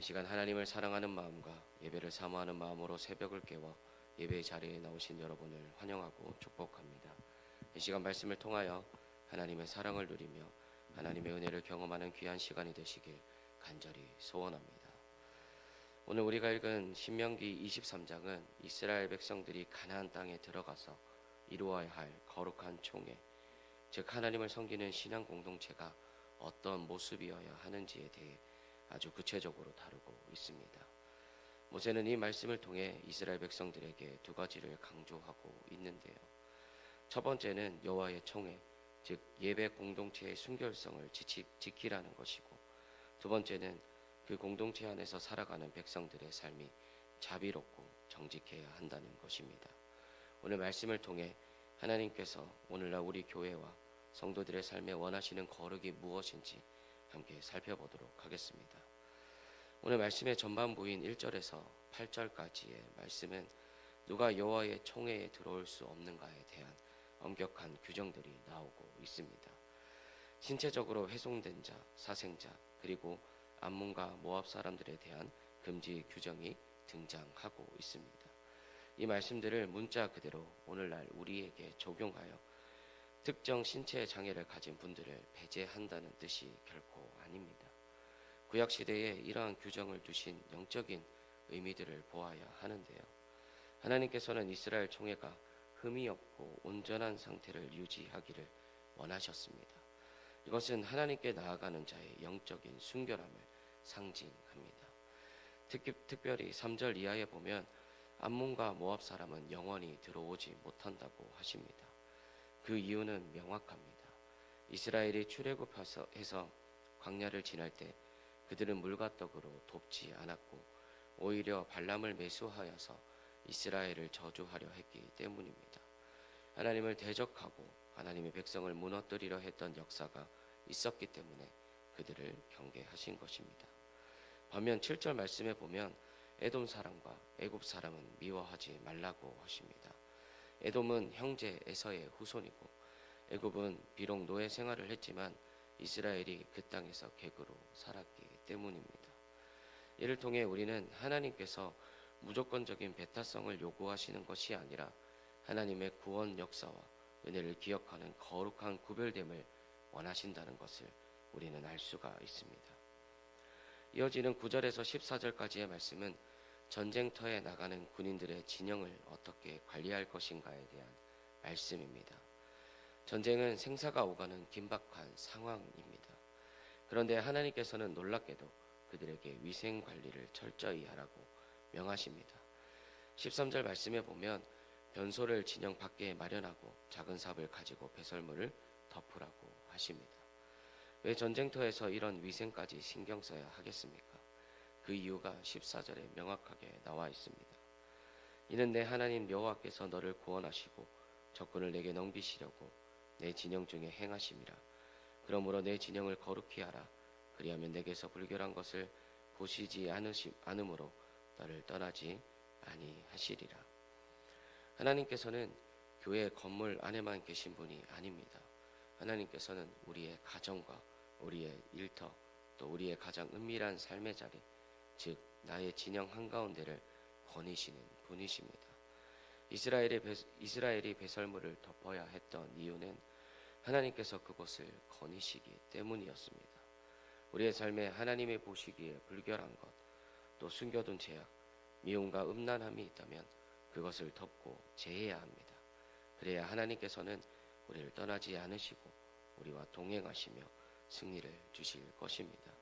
이 시간 하나님을 사랑하는 마음과 예배를 사모하는 마음으로 새벽을 깨워 예배 자리에 나오신 여러분을 환영하고 축복합니다. 이 시간 말씀을 통하여 하나님의 사랑을 누리며 하나님의 은혜를 경험하는 귀한 시간이 되시길 간절히 소원합니다. 오늘 우리가 읽은 신명기 23장은 이스라엘 백성들이 가나안 땅에 들어가서 이루어야 할 거룩한 총회, 즉 하나님을 섬기는 신앙 공동체가 어떤 모습이어야 하는지에 대해 아주 구체적으로 다루고 있습니다. 모세는 이 말씀을 통해 이스라엘 백성들에게 두 가지를 강조하고 있는데요. 첫 번째는 여호와의 총회, 즉 예배 공동체의 순결성을 지키라는 것이고, 두 번째는 그 공동체 안에서 살아가는 백성들의 삶이 자비롭고 정직해야 한다는 것입니다. 오늘 말씀을 통해 하나님께서 오늘날 우리 교회와 성도들의 삶에 원하시는 거룩이 무엇인지 함께 살펴보도록 하겠습니다. 오늘 말씀의 전반부인 1절에서 8절까지의 말씀은 누가 여호와의 총회에 들어올 수 없는가에 대한 엄격한 규정들이 나오고 있습니다. 신체적으로 훼손된 자, 사생자, 그리고 암몬과 모압 사람들에 대한 금지 규정이 등장하고 있습니다. 이 말씀들을 문자 그대로 오늘날 우리에게 적용하여 특정 신체 장애를 가진 분들을 배제한다는 뜻이 결코 아닙니다. 구약시대에 이러한 규정을 두신 영적인 의미들을 보아야 하는데요. 하나님께서는 이스라엘 총회가 흠이 없고 온전한 상태를 유지하기를 원하셨습니다. 이것은 하나님께 나아가는 자의 영적인 순결함을 상징합니다. 특별히 3절 이하에 보면 암몬과 모압 사람은 영원히 들어오지 못한다고 하십니다. 그 이유는 명확합니다. 이스라엘이 출애굽해서 광야를 지날 때 그들은 물과 떡으로 돕지 않았고 오히려 발람을 매수하여서 이스라엘을 저주하려 했기 때문입니다. 하나님을 대적하고 하나님의 백성을 무너뜨리려 했던 역사가 있었기 때문에 그들을 경계하신 것입니다. 반면 7절 말씀에 보면 에돔 사람과 애굽 사람은 미워하지 말라고 하십니다. 에돔은 형제 에서의 후손이고 애굽은 비록 노예 생활을 했지만 이스라엘이 그 땅에서 객으로 살았기 때문입니다. 이를 통해 우리는 하나님께서 무조건적인 배타성을 요구하시는 것이 아니라 하나님의 구원 역사와 은혜를 기억하는 거룩한 구별됨을 원하신다는 것을 우리는 알 수가 있습니다. 이어지는 9절에서 14절까지의 말씀은 전쟁터에 나가는 군인들의 진영을 어떻게 관리할 것인가에 대한 말씀입니다. 전쟁은 생사가 오가는 긴박한 상황입니다. 그런데 하나님께서는 놀랍게도 그들에게 위생 관리를 철저히 하라고 명하십니다. 13절 말씀에 보면 변소를 진영 밖에 마련하고 작은 삽을 가지고 배설물을 덮으라고 하십니다. 왜 전쟁터에서 이런 위생까지 신경 써야 하겠습니까? 그 이유가 14절에 명확하게 나와 있습니다. 이는 내 하나님 여호와께서 너를 구원하시고 적군을 내게 넘기시려고 내 진영 중에 행하심이라. 그러므로 내 진영을 거룩히 하라. 그리하면 내게서 불결한 것을 보시지 않으므로 너를 떠나지 아니하시리라. 하나님께서는 교회 건물 안에만 계신 분이 아닙니다. 하나님께서는 우리의 가정과 우리의 일터, 또 우리의 가장 은밀한 삶의 자리, 즉 나의 진영 한가운데를 거니시는 분이십니다. 이스라엘이 배설물을 덮어야 했던 이유는 하나님께서 그곳을 거니시기 때문이었습니다. 우리의 삶에 하나님의 보시기에 불결한 것, 또 숨겨둔 죄악, 미움과 음란함이 있다면 그것을 덮고 제해야 합니다. 그래야 하나님께서는 우리를 떠나지 않으시고 우리와 동행하시며 승리를 주실 것입니다.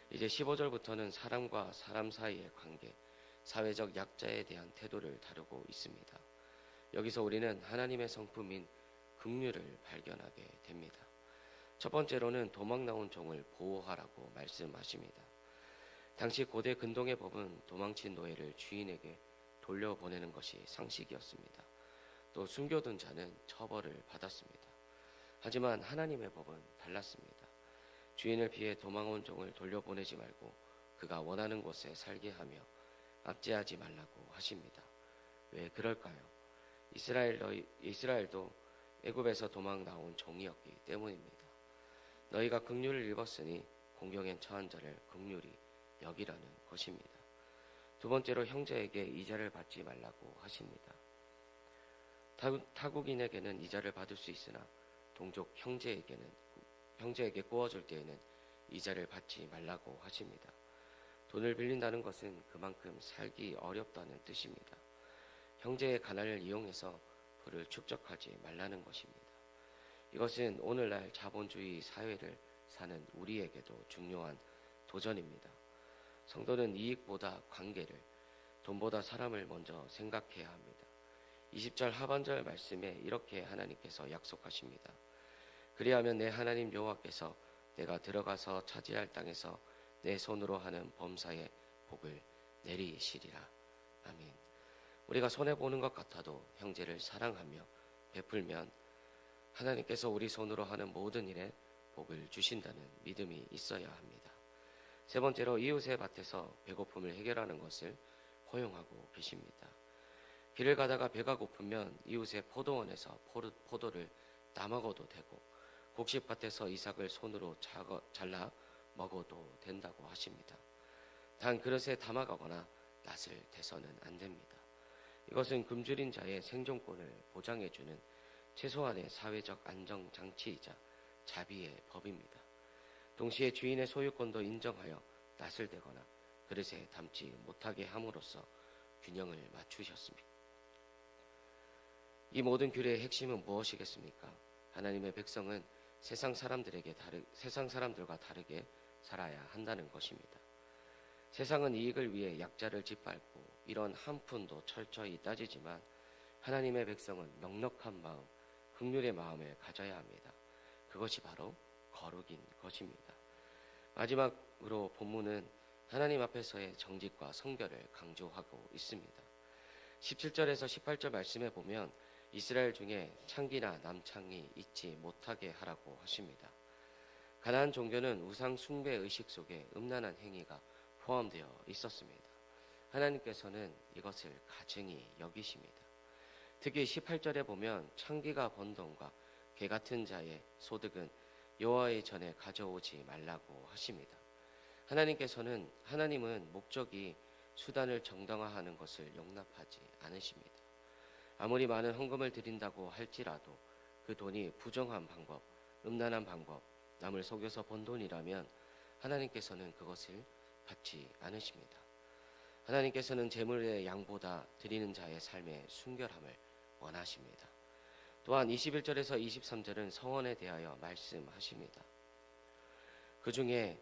이제 15절부터는 사람과 사람 사이의 관계, 사회적 약자에 대한 태도를 다루고 있습니다. 여기서 우리는 하나님의 성품인 긍휼을 발견하게 됩니다. 첫 번째로는 도망 나온 종을 보호하라고 말씀하십니다. 당시 고대 근동의 법은 도망친 노예를 주인에게 돌려보내는 것이 상식이었습니다. 또 숨겨둔 자는 처벌을 받았습니다. 하지만 하나님의 법은 달랐습니다. 주인을 피해 도망온 종을 돌려보내지 말고 그가 원하는 곳에 살게 하며 압제하지 말라고 하십니다. 왜 그럴까요? 이스라엘도 애굽에서 도망 나온 종이었기 때문입니다. 너희가 긍휼을 입었으니 공경에 처한 자를 긍휼히 여기라는 것입니다. 두 번째로 형제에게 이자를 받지 말라고 하십니다. 타국인에게는 이자를 받을 수 있으나 동족 형제에게 구워줄 때에는 이자를 받지 말라고 하십니다. 돈을 빌린다는 것은 그만큼 살기 어렵다는 뜻입니다. 형제의 가난을 이용해서 부를 축적하지 말라는 것입니다. 이것은 오늘날 자본주의 사회를 사는 우리에게도 중요한 도전입니다. 성도는 이익보다 관계를, 돈보다 사람을 먼저 생각해야 합니다. 20절 하반절 말씀에 이렇게 하나님께서 약속하십니다. 그리하면 내 하나님 여호와께서 내가 들어가서 차지할 땅에서 내 손으로 하는 범사에 복을 내리시리라. 아멘. 우리가 손해보는 것 같아도 형제를 사랑하며 베풀면 하나님께서 우리 손으로 하는 모든 일에 복을 주신다는 믿음이 있어야 합니다. 세 번째로 이웃의 밭에서 배고픔을 해결하는 것을 허용하고 계십니다. 길을 가다가 배가 고프면 이웃의 포도원에서 포도를 따먹어도 되고 곡식밭에서 이삭을 손으로 잘라 먹어도 된다고 하십니다. 단 그릇에 담아가거나 낫을 대서는 안 됩니다. 이것은 굶주린 자의 생존권을 보장해주는 최소한의 사회적 안정장치이자 자비의 법입니다. 동시에 주인의 소유권도 인정하여 낫을 대거나 그릇에 담지 못하게 함으로써 균형을 맞추셨습니다. 이 모든 규례의 핵심은 무엇이겠습니까? 하나님의 백성은 세상 사람들과 다르게 살아야 한다는 것입니다. 세상은 이익을 위해 약자를 짓밟고 이런 한 푼도 철저히 따지지만 하나님의 백성은 넉넉한 마음, 긍휼의 마음을 가져야 합니다. 그것이 바로 거룩인 것입니다. 마지막으로 본문은 하나님 앞에서의 정직과 성결을 강조하고 있습니다. 17절에서 18절 말씀에 보면 이스라엘 중에 창기나 남창이 있지 못하게 하라고 하십니다. 가나안 종교는 우상 숭배 의식 속에 음란한 행위가 포함되어 있었습니다. 하나님께서는 이것을 가증히 여기십니다. 특히 18절에 보면 창기가 번 돈과 개 같은 자의 소득은 여호와의 전에 가져오지 말라고 하십니다. 하나님은 목적이 수단을 정당화하는 것을 용납하지 않으십니다. 아무리 많은 헌금을 드린다고 할지라도 그 돈이 부정한 방법, 음란한 방법, 남을 속여서 번 돈이라면 하나님께서는 그것을 받지 않으십니다. 하나님께서는 재물의 양보다 드리는 자의 삶의 순결함을 원하십니다. 또한 21절에서 23절은 성원에 대하여 말씀하십니다. 그 중에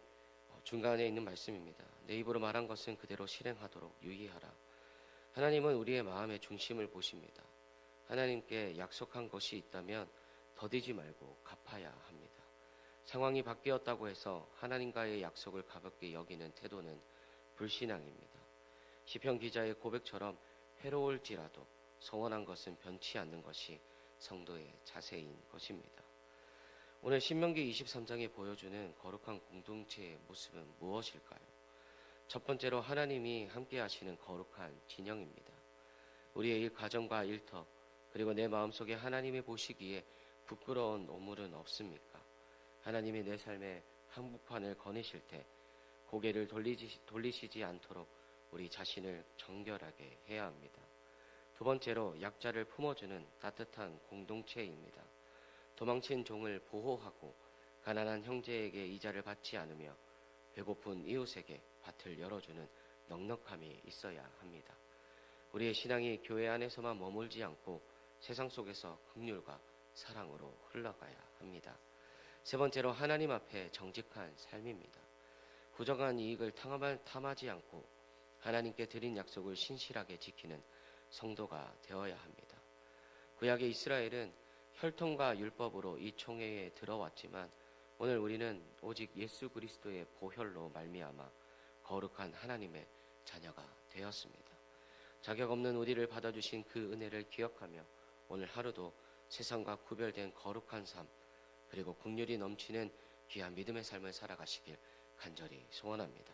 중간에 있는 말씀입니다. 내 입으로 말한 것은 그대로 실행하도록 유의하라. 하나님은 우리의 마음의 중심을 보십니다. 하나님께 약속한 것이 있다면 더디지 말고 갚아야 합니다. 상황이 바뀌었다고 해서 하나님과의 약속을 가볍게 여기는 태도는 불신앙입니다. 시편 기자의 고백처럼 해로울지라도 서원한 것은 변치 않는 것이 성도의 자세인 것입니다. 오늘 신명기 23장이 보여주는 거룩한 공동체의 모습은 무엇일까요? 첫 번째로 하나님이 함께 하시는 거룩한 진영입니다. 우리의 일 가정과 일터 그리고 내 마음속에 하나님이 보시기에 부끄러운 오물은 없습니까? 하나님이 내 삶의 한복판을 거니실 때 고개를 돌리시지 않도록 우리 자신을 정결하게 해야 합니다. 두 번째로 약자를 품어주는 따뜻한 공동체입니다. 도망친 종을 보호하고 가난한 형제에게 이자를 받지 않으며 배고픈 이웃에게 밭을 열어주는 넉넉함이 있어야 합니다. 우리의 신앙이 교회 안에서만 머물지 않고 세상 속에서 긍휼과 사랑으로 흘러가야 합니다. 세 번째로 하나님 앞에 정직한 삶입니다. 부정한 이익을 탐하지 않고 하나님께 드린 약속을 신실하게 지키는 성도가 되어야 합니다. 구약의 이스라엘은 혈통과 율법으로 이 총회에 들어왔지만 오늘 우리는 오직 예수 그리스도의 보혈로 말미암아 거룩한 하나님의 자녀가 되었습니다. 자격 없는 우리를 받아주신 그 은혜를 기억하며 오늘 하루도 세상과 구별된 거룩한 삶 그리고 긍휼이 넘치는 귀한 믿음의 삶을 살아가시길 간절히 소원합니다.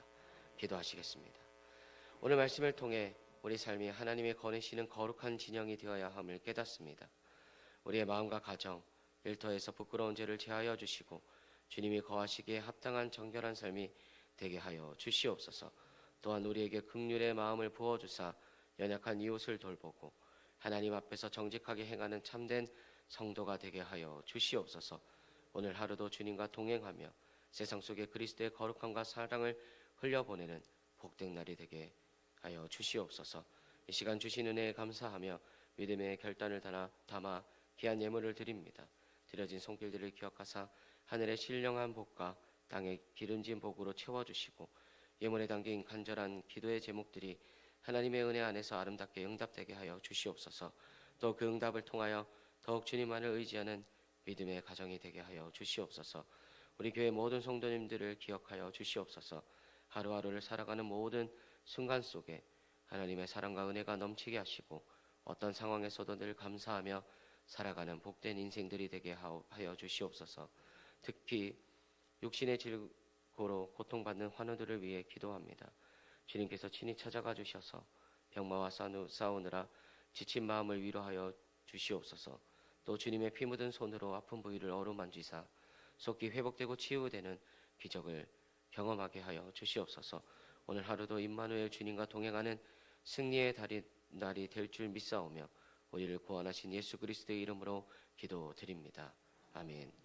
기도하시겠습니다. 오늘 말씀을 통해 우리 삶이 하나님의 거니시는 거룩한 진영이 되어야 함을 깨닫습니다. 우리의 마음과 가정, 일터에서 부끄러운 죄를 제하여 주시고 주님이 거하시기에 합당한 정결한 삶이 되게 하여 주시옵소서. 또한 우리에게 긍휼의 마음을 부어주사 연약한 이웃을 돌보고 하나님 앞에서 정직하게 행하는 참된 성도가 되게 하여 주시옵소서. 오늘 하루도 주님과 동행하며 세상 속에 그리스도의 거룩함과 사랑을 흘려보내는 복된 날이 되게 하여 주시옵소서. 이 시간 주신 은혜에 감사하며 믿음의 결단을 담아 귀한 예물을 드립니다. 드려진 손길들을 기억하사 하늘의 신령한 복과 땅의 기름진 복으로 채워주시고 예물에 담긴 간절한 기도의 제목들이 하나님의 은혜 안에서 아름답게 응답되게 하여 주시옵소서. 또 그 응답을 통하여 더욱 주님만을 의지하는 믿음의 가정이 되게 하여 주시옵소서. 우리 교회 모든 성도님들을 기억하여 주시옵소서. 하루하루를 살아가는 모든 순간 속에 하나님의 사랑과 은혜가 넘치게 하시고 어떤 상황에서도 늘 감사하며 살아가는 복된 인생들이 되게 하여 주시옵소서. 특히 육신의 질고로 고통받는 환우들을 위해 기도합니다. 주님께서 친히 찾아가 주셔서 병마와 싸우느라 지친 마음을 위로하여 주시옵소서. 또 주님의 피 묻은 손으로 아픈 부위를 어루만지사 속히 회복되고 치유되는 기적을 경험하게 하여 주시옵소서. 오늘 하루도 임마누엘 주님과 동행하는 승리의 날이 될 줄 믿사오며 우리를 구원하신 예수 그리스도의 이름으로 기도드립니다. 아멘.